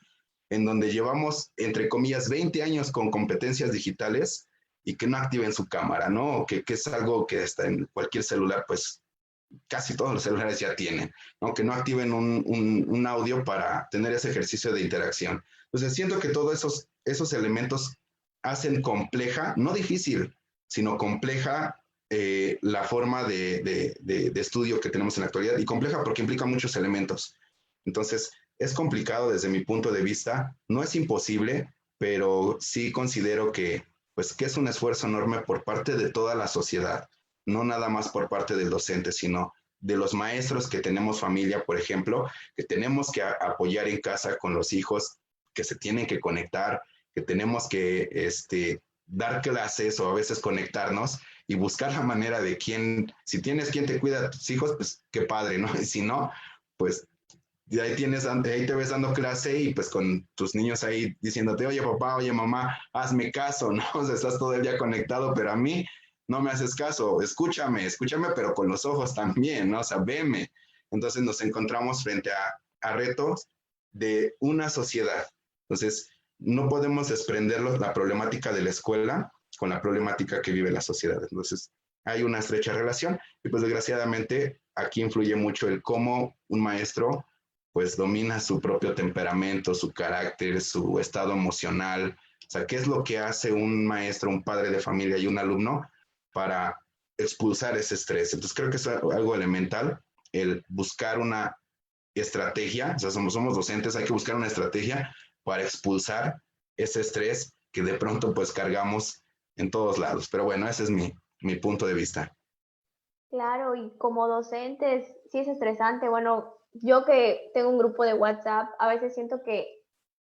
en donde llevamos, entre comillas, 20 años con competencias digitales, y que no activen su cámara, ¿no? Que es algo que está en cualquier celular, pues casi todos los celulares ya tienen, ¿no? Que no activen un audio para tener ese ejercicio de interacción. Entonces siento que todos esos elementos hacen compleja, no difícil, sino compleja la forma de estudio que tenemos en la actualidad, y compleja porque implica muchos elementos. Entonces, es complicado desde mi punto de vista, no es imposible, pero sí considero que, pues, que es un esfuerzo enorme por parte de toda la sociedad, no nada más por parte del docente, sino de los maestros que tenemos familia, por ejemplo, que tenemos que apoyar en casa con los hijos, que se tienen que conectar, que tenemos que dar clases o a veces conectarnos y buscar la manera de si tienes quien te cuida a tus hijos, pues qué padre, ¿no? Y si no, pues y ahí te ves dando clase y pues con tus niños ahí diciéndote, oye papá, oye mamá, hazme caso, ¿no? O sea, estás todo el día conectado, pero a mí no me haces caso, escúchame, pero con los ojos también, ¿no? O sea, veme. Entonces nos encontramos frente a retos de una sociedad. Entonces, no podemos desprenderlos la problemática de la escuela con la problemática que vive la sociedad. Entonces, hay una estrecha relación y pues desgraciadamente aquí influye mucho el cómo un maestro pues domina su propio temperamento, su carácter, su estado emocional. O sea, ¿qué es lo que hace un maestro, un padre de familia y un alumno para expulsar ese estrés? Entonces creo que es algo elemental el buscar una estrategia, o sea, somos docentes, hay que buscar una estrategia para expulsar ese estrés que de pronto pues cargamos en todos lados. Pero bueno, ese es mi punto de vista. Claro, y como docentes, sí es estresante. Bueno, yo que tengo un grupo de WhatsApp, a veces siento que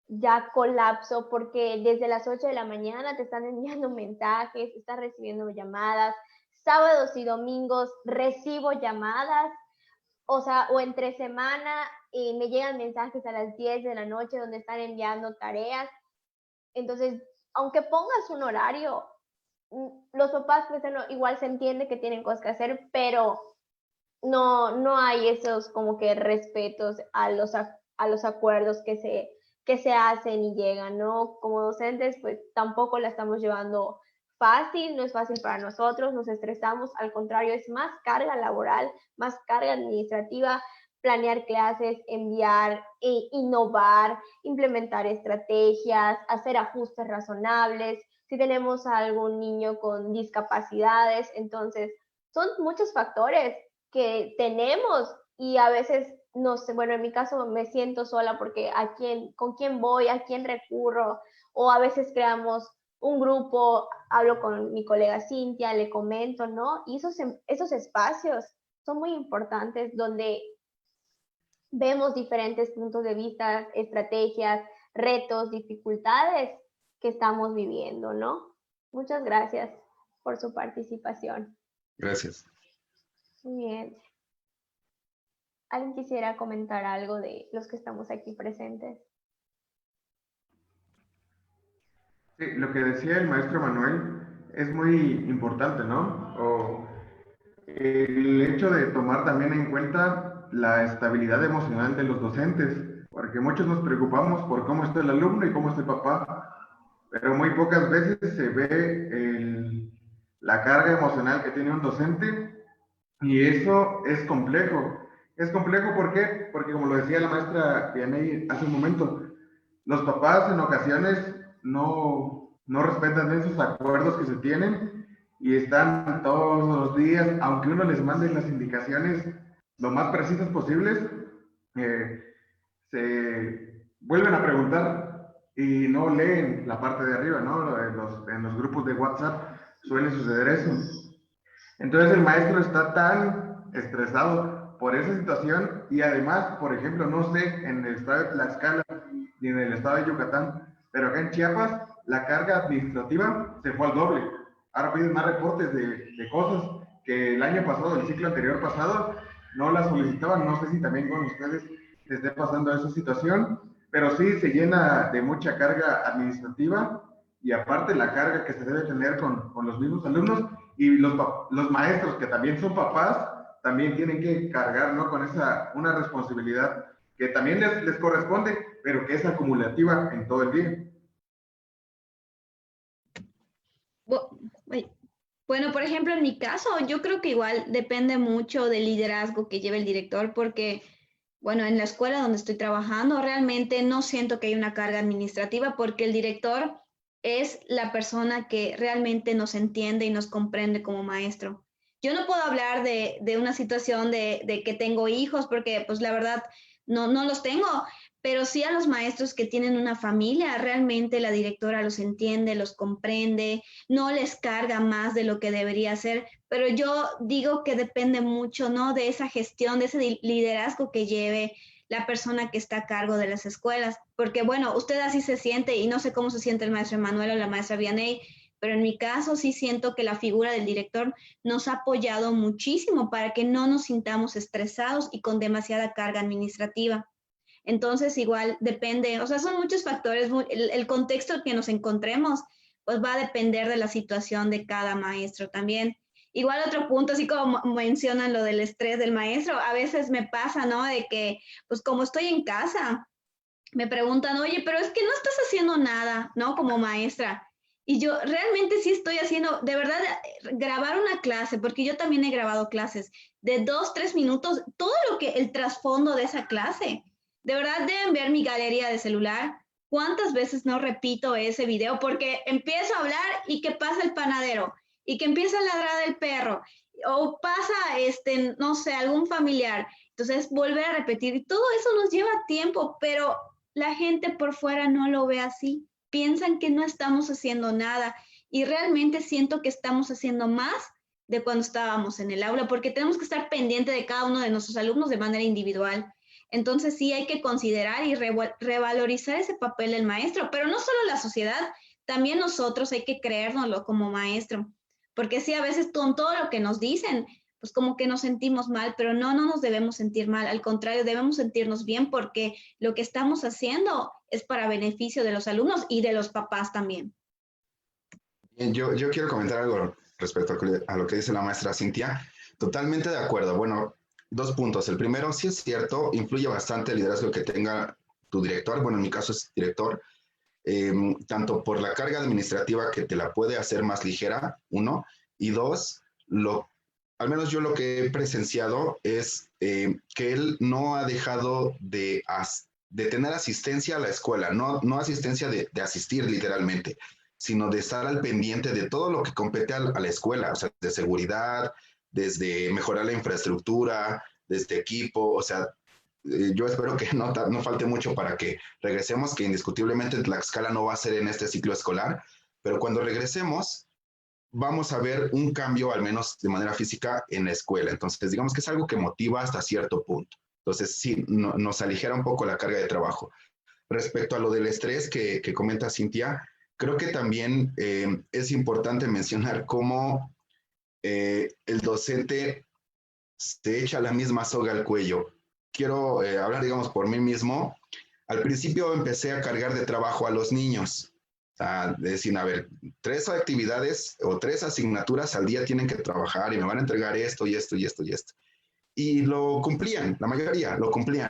ya colapso porque desde las 8 de la mañana te están enviando mensajes, estás recibiendo llamadas, sábados y domingos recibo llamadas, o sea, o entre semana me llegan mensajes a las 10 de la noche donde están enviando tareas. Entonces, aunque pongas un horario, los papás pues igual se entiende que tienen cosas que hacer, pero no hay esos como que respetos a los acuerdos que se hacen y llegan, ¿no? Como docentes, pues tampoco la estamos llevando fácil, no es fácil para nosotros, nos estresamos, al contrario, es más carga laboral, más carga administrativa, planear clases, enviar, innovar, implementar estrategias, hacer ajustes razonables. Si tenemos a algún niño con discapacidades, entonces son muchos factores que tenemos y a veces, no sé, bueno, en mi caso me siento sola porque con quién voy, a quién recurro, o a veces creamos un grupo, hablo con mi colega Cintia, le comento, ¿no? Y esos espacios son muy importantes donde vemos diferentes puntos de vista, estrategias, retos, dificultades que estamos viviendo, ¿no? Muchas gracias por su participación. Gracias. Muy bien. ¿Alguien quisiera comentar algo de los que estamos aquí presentes? Sí, lo que decía el maestro Manuel es muy importante, ¿no? O el hecho de tomar también en cuenta la estabilidad emocional de los docentes, porque muchos nos preocupamos por cómo está el alumno y cómo está el papá, pero muy pocas veces se ve la carga emocional que tiene un docente y eso es complejo. Es complejo, ¿por qué? Porque como lo decía la maestra Vianey hace un momento, los papás en ocasiones no respetan esos acuerdos que se tienen y están todos los días, aunque uno les mande las indicaciones lo más precisas posibles, eh, se vuelven a preguntar y no leen la parte de arriba, ¿no? En los grupos de WhatsApp suele suceder eso. Entonces el maestro está tan estresado por esa situación y además, por ejemplo, no sé, en el estado de Tlaxcala y en el estado de Yucatán, pero acá en Chiapas la carga administrativa se fue al doble. Ahora piden más reportes de cosas que el año pasado, el ciclo anterior pasado, no las solicitaban. No sé si también con ustedes les esté pasando esa situación, pero sí se llena de mucha carga administrativa y aparte la carga que se debe tener con los mismos alumnos y los maestros que también son papás, también tienen que cargar, ¿no? Con una responsabilidad que también les corresponde, pero que es acumulativa en todo el día. Bueno, por ejemplo, en mi caso, yo creo que igual depende mucho del liderazgo que lleve el director, porque, bueno, en la escuela donde estoy trabajando, realmente no siento que hay una carga administrativa, porque el director es la persona que realmente nos entiende y nos comprende como maestro. Yo no puedo hablar de una situación de que tengo hijos, porque pues la verdad no los tengo, pero sí a los maestros que tienen una familia, realmente la directora los entiende, los comprende, no les carga más de lo que debería hacer, pero yo digo que depende mucho, ¿no? De esa gestión, de ese liderazgo que lleve la persona que está a cargo de las escuelas, porque bueno, usted así se siente y no sé cómo se siente el maestro Emanuel o la maestra Vianey, pero en mi caso sí siento que la figura del director nos ha apoyado muchísimo para que no nos sintamos estresados y con demasiada carga administrativa. Entonces, igual depende, o sea, son muchos factores, el contexto en que nos encontremos, pues va a depender de la situación de cada maestro también. Igual otro punto, así como mencionan lo del estrés del maestro, a veces me pasa, ¿no? De que, pues como estoy en casa, me preguntan, oye, pero es que no estás haciendo nada, ¿no? Como maestra. Y yo realmente sí estoy haciendo, de verdad, grabar una clase, porque yo también he grabado clases de 2, 3 minutos, todo lo que, el trasfondo de esa clase. De verdad deben ver mi galería de celular. ¿Cuántas veces no repito ese video? Porque empiezo a hablar y que pasa el panadero y que empieza a ladrar el perro o pasa, no sé, algún familiar. Entonces, volver a repetir y todo eso nos lleva tiempo, pero la gente por fuera no lo ve así. Piensan que no estamos haciendo nada y realmente siento que estamos haciendo más de cuando estábamos en el aula, porque tenemos que estar pendiente de cada uno de nuestros alumnos de manera individual. Entonces sí hay que considerar y revalorizar ese papel del maestro, pero no solo la sociedad, también nosotros hay que creérnoslo como maestro, porque sí, a veces con todo lo que nos dicen, pues como que nos sentimos mal, pero no nos debemos sentir mal, al contrario, debemos sentirnos bien porque lo que estamos haciendo es para beneficio de los alumnos y de los papás también. Bien, yo quiero comentar algo respecto a lo que dice la maestra Cintia. Totalmente de acuerdo. Bueno, 2 puntos. El primero, sí es cierto, influye bastante el liderazgo que tenga tu director. Bueno, en mi caso es director. Tanto por la carga administrativa que te la puede hacer más ligera, uno, y dos, al menos yo lo que he presenciado es que él no ha dejado de tener asistencia a la escuela, no asistencia de asistir literalmente, sino de estar al pendiente de todo lo que compete a la escuela, o sea, de seguridad, desde mejorar la infraestructura, desde equipo, o sea, yo espero que no falte mucho para que regresemos, que indiscutiblemente Tlaxcala no va a ser en este ciclo escolar, pero cuando regresemos vamos a ver un cambio, al menos de manera física, en la escuela. Entonces, digamos que es algo que motiva hasta cierto punto. Entonces, sí, nos aligera un poco la carga de trabajo. Respecto a lo del estrés que comenta Cintia, creo que también es importante mencionar cómo el docente se echa la misma soga al cuello. Quiero hablar, digamos, por mí mismo. Al principio empecé a cargar de trabajo a los niños. O sea, decir, a ver, 3 actividades o 3 asignaturas al día tienen que trabajar y me van a entregar esto y esto y esto y esto. Y lo cumplían, la mayoría lo cumplían.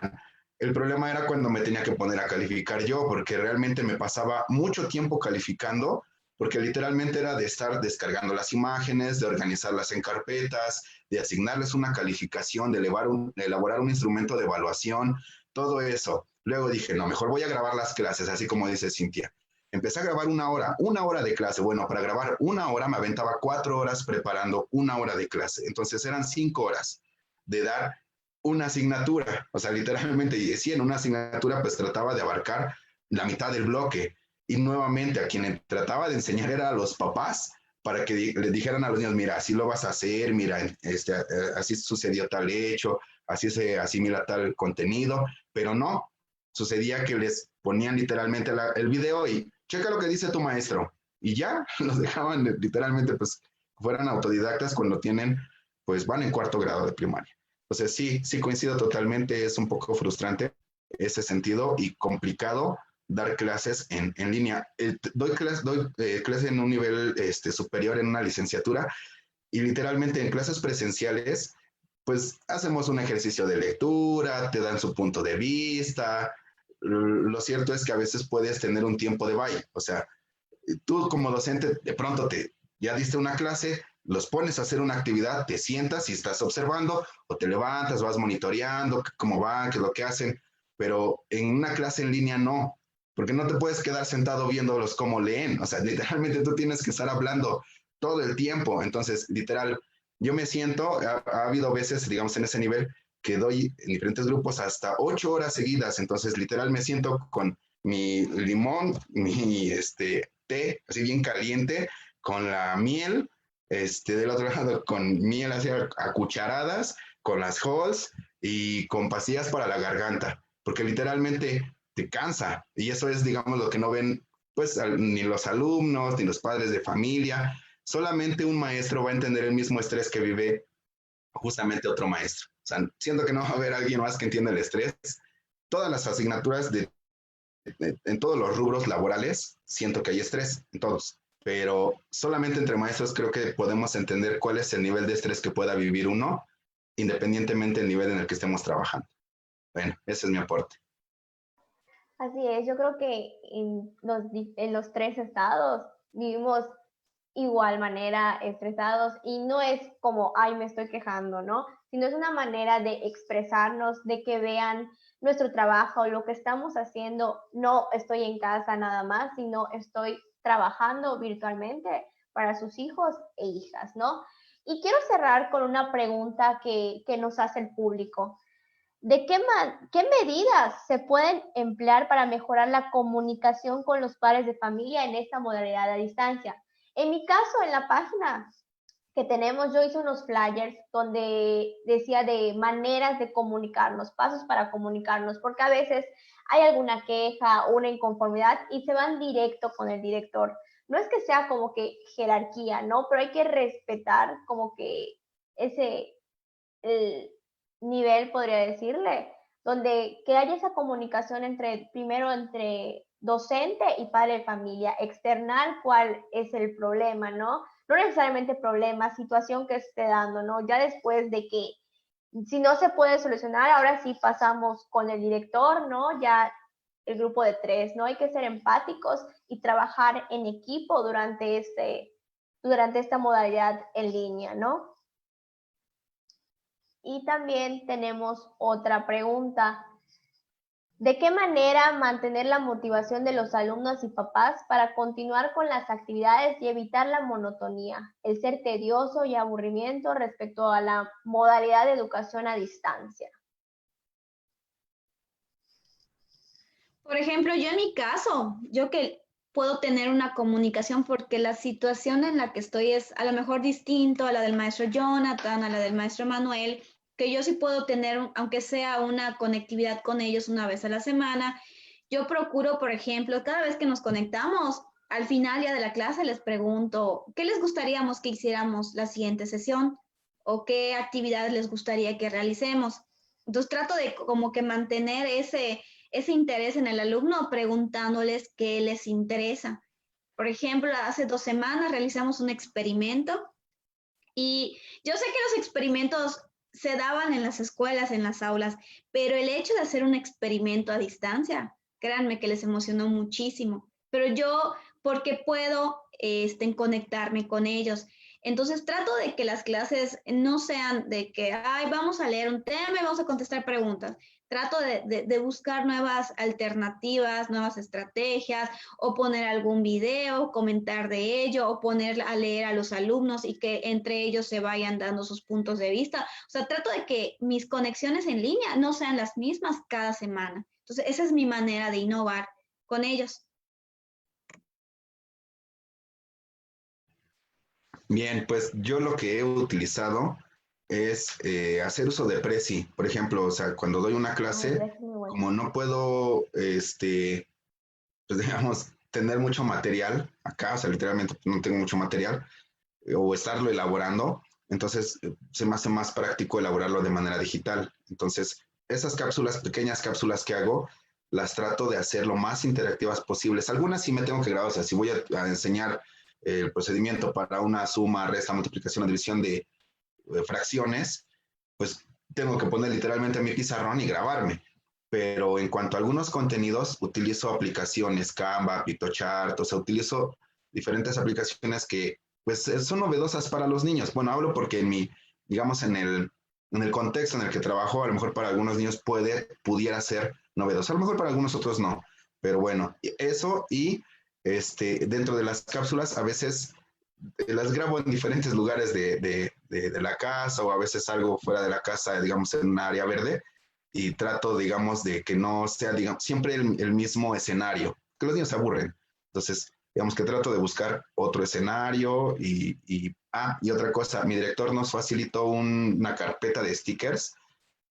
El problema era cuando me tenía que poner a calificar yo, porque realmente me pasaba mucho tiempo calificando, porque literalmente era de estar descargando las imágenes, de organizarlas en carpetas, de asignarles una calificación, de elaborar un instrumento de evaluación, todo eso. Luego dije, no, mejor voy a grabar las clases, así como dice Cintia. Empecé a grabar una hora de clase. Bueno, para grabar una hora me aventaba 4 horas preparando una hora de clase. Entonces eran 5 horas de dar una asignatura. O sea, literalmente, y sí, en una asignatura pues trataba de abarcar la mitad del bloque. Y nuevamente a quien trataba de enseñar era a los papás para que le dijeran a los niños, mira, así lo vas a hacer, mira, así sucedió tal hecho, así se asimila tal contenido, pero no, sucedía que les ponían literalmente el video y checa lo que dice tu maestro, y ya los dejaban literalmente, pues, fueran autodidactas cuando pues van en 4º grado de primaria. Entonces sí coincido totalmente, es un poco frustrante ese sentido y complicado dar clases en línea. Doy clase en un nivel superior en una licenciatura y literalmente en clases presenciales, pues hacemos un ejercicio de lectura, te dan su punto de vista. Lo cierto es que a veces puedes tener un tiempo de bye, o sea, tú como docente de pronto ya diste una clase, los pones a hacer una actividad, te sientas y estás observando, o te levantas, vas monitoreando cómo van, qué es lo que hacen, pero en una clase en línea no, porque no te puedes quedar sentado viéndolos cómo leen, o sea, literalmente tú tienes que estar hablando todo el tiempo, entonces, literal, yo me siento, ha habido veces, digamos, en ese nivel, que doy en diferentes grupos hasta 8 horas seguidas, entonces, literal, me siento con mi limón, mi té, así bien caliente, con la miel, del otro lado con miel así a cucharadas, con las halls y con pastillas para la garganta, porque literalmente te cansa y eso es, digamos, lo que no ven pues ni los alumnos, ni los padres de familia, solamente un maestro va a entender el mismo estrés que vive justamente otro maestro. O sea, siento que no va a haber alguien más que entienda el estrés. Todas las asignaturas en todos los rubros laborales, siento que hay estrés, en todos. Pero solamente entre maestros creo que podemos entender cuál es el nivel de estrés que pueda vivir uno, independientemente del nivel en el que estemos trabajando. Bueno, ese es mi aporte. Así es, yo creo que en los tres estados vivimos igual manera estresados y no es como, ay, me estoy quejando, ¿no? Sino es una manera de expresarnos, de que vean nuestro trabajo, lo que estamos haciendo. No estoy en casa nada más, sino estoy trabajando virtualmente para sus hijos e hijas, ¿no? Y quiero cerrar con una pregunta que nos hace el público. ¿De qué medidas se pueden emplear para mejorar la comunicación con los padres de familia en esta modalidad a distancia? En mi caso, en la página que tenemos, yo hice unos flyers donde decía de maneras de comunicarnos, pasos para comunicarnos, porque a veces hay alguna queja, una inconformidad y se van directo con el director. No es que sea como que jerarquía, ¿no? Pero hay que respetar como que ese el nivel, podría decirle, donde que haya esa comunicación primero entre docente y padre de familia, externar cuál es el problema, ¿no? No necesariamente problema, situación que esté dando, ¿no? Ya después de que, si no se puede solucionar, ahora sí pasamos con el director, ¿no? Ya el grupo de tres, ¿no? Hay que ser empáticos y trabajar en equipo durante esta modalidad en línea, ¿no? Y también tenemos otra pregunta. ¿De qué manera mantener la motivación de los alumnos y papás para continuar con las actividades y evitar la monotonía, el ser tedioso y aburrimiento respecto a la modalidad de educación a distancia? Por ejemplo, yo en mi caso, yo que puedo tener una comunicación porque la situación en la que estoy es a lo mejor distinto a la del maestro Jonathan, a la del maestro Manuel, que yo sí puedo tener, aunque sea una conectividad con ellos una vez a la semana. Yo procuro, por ejemplo, cada vez que nos conectamos, al final ya de la clase les pregunto, ¿qué les gustaría que hiciéramos la siguiente sesión? ¿O qué actividades les gustaría que realicemos? Entonces trato de como que mantener ese interés en el alumno preguntándoles qué les interesa. Por ejemplo, hace 2 semanas realizamos un experimento y yo sé que los experimentos se daban en las escuelas, en las aulas, pero el hecho de hacer un experimento a distancia, créanme que les emocionó muchísimo. Pero yo, porque puedo conectarme con ellos. Entonces trato de que las clases no sean de que, ay, vamos a leer un tema y vamos a contestar preguntas. Trato de buscar nuevas alternativas, nuevas estrategias, o poner algún video, comentar de ello, o poner a leer a los alumnos y que entre ellos se vayan dando sus puntos de vista. O sea, trato de que mis conexiones en línea no sean las mismas cada semana. Entonces, esa es mi manera de innovar con ellos. Bien, pues yo lo que he utilizado es hacer uso de Prezi. Por ejemplo, o sea, cuando doy una clase, como no puedo, pues digamos, tener mucho material acá, o sea, literalmente no tengo mucho material, o estarlo elaborando, entonces se me hace más práctico elaborarlo de manera digital. Entonces, esas cápsulas, pequeñas cápsulas que hago, las trato de hacer lo más interactivas posibles. Algunas sí me tengo que grabar, o sea, si voy a enseñar el procedimiento para una suma, resta, multiplicación o división de fracciones, pues tengo que poner literalmente mi pizarrón y grabarme. Pero en cuanto a algunos contenidos, utilizo aplicaciones, Canva, PictoChart, o sea, utilizo diferentes aplicaciones que pues son novedosas para los niños. Bueno, hablo porque digamos, en el contexto en el que trabajo, a lo mejor para algunos niños pudiera ser novedoso, a lo mejor para algunos otros no, pero bueno, eso y dentro de las cápsulas a veces las grabo en diferentes lugares de la casa o a veces salgo fuera de la casa, digamos, en un área verde y trato, digamos, de que no sea, digamos, siempre el mismo escenario, que los niños se aburren. Entonces, digamos que trato de buscar otro escenario y otra cosa, mi director nos facilitó una carpeta de stickers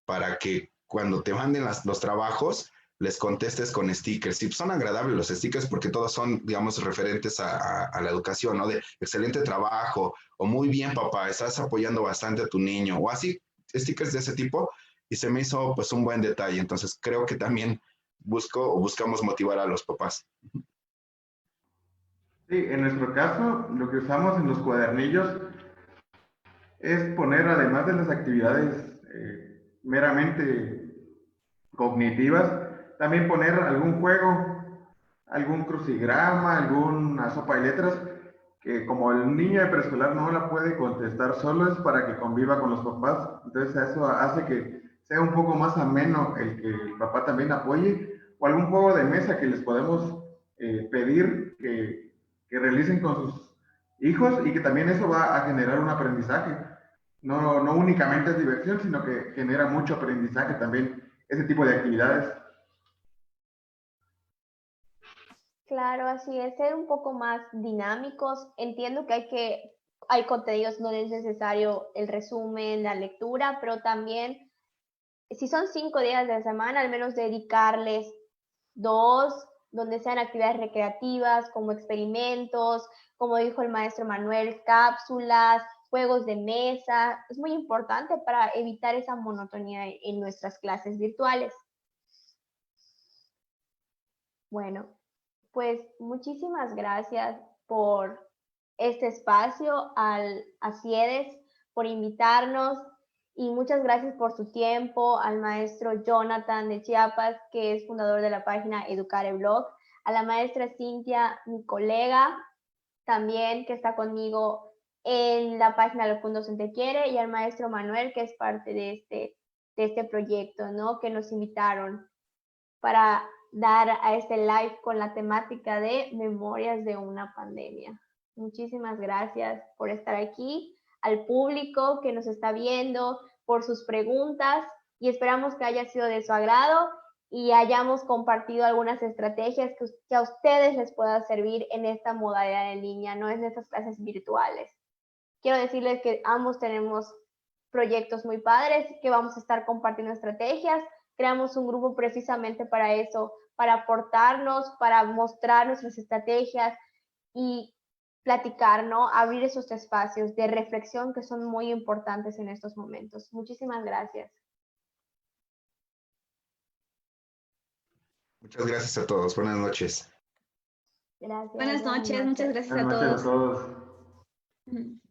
para que cuando te manden los trabajos, les contestes con stickers. Y son agradables los stickers porque todos son, digamos, referentes a la educación, ¿no? De excelente trabajo, o muy bien, papá, estás apoyando bastante a tu niño, o así, stickers de ese tipo, y se me hizo pues un buen detalle. Entonces creo que también buscamos motivar a los papás. Sí, en nuestro caso, lo que usamos en los cuadernillos es poner, además de las actividades meramente cognitivas, también poner algún juego, algún crucigrama, alguna sopa de letras, que como el niño de preescolar no la puede contestar solo, es para que conviva con los papás. Entonces eso hace que sea un poco más ameno el que el papá también apoye, o algún juego de mesa que les podemos pedir que realicen con sus hijos y que también eso va a generar un aprendizaje. No únicamente es diversión, sino que genera mucho aprendizaje también ese tipo de actividades. Claro, así es, ser un poco más dinámicos. Entiendo que hay contenidos, no es necesario el resumen, la lectura, pero también, si son 5 días de la semana, al menos dedicarles 2, donde sean actividades recreativas, como experimentos, como dijo el maestro Manuel, cápsulas, juegos de mesa. Es muy importante para evitar esa monotonía en nuestras clases virtuales. Bueno, pues muchísimas gracias por este espacio a CIEDES, por invitarnos y muchas gracias por su tiempo al maestro Jonathan de Chiapas, que es fundador de la página Educare Blog, a la maestra Cintia, mi colega, también que está conmigo en la página Lo que un docente quiere, y al maestro Manuel, que es parte de este proyecto, ¿no? Que nos invitaron para dar a este live con la temática de Memorias de una pandemia. Muchísimas gracias por estar aquí, al público que nos está viendo, por sus preguntas, y esperamos que haya sido de su agrado y hayamos compartido algunas estrategias que a ustedes les pueda servir en esta modalidad en línea, no en estas clases virtuales. Quiero decirles que ambos tenemos proyectos muy padres, que vamos a estar compartiendo estrategias. Creamos un grupo precisamente para eso, para aportarnos, para mostrar nuestras estrategias y platicar, ¿no? Abrir esos espacios de reflexión que son muy importantes en estos momentos. Muchísimas gracias. Muchas gracias a todos. Buenas noches. Gracias. Buenas noches, muchas gracias a Buenas noches a todos. todos. Ujú.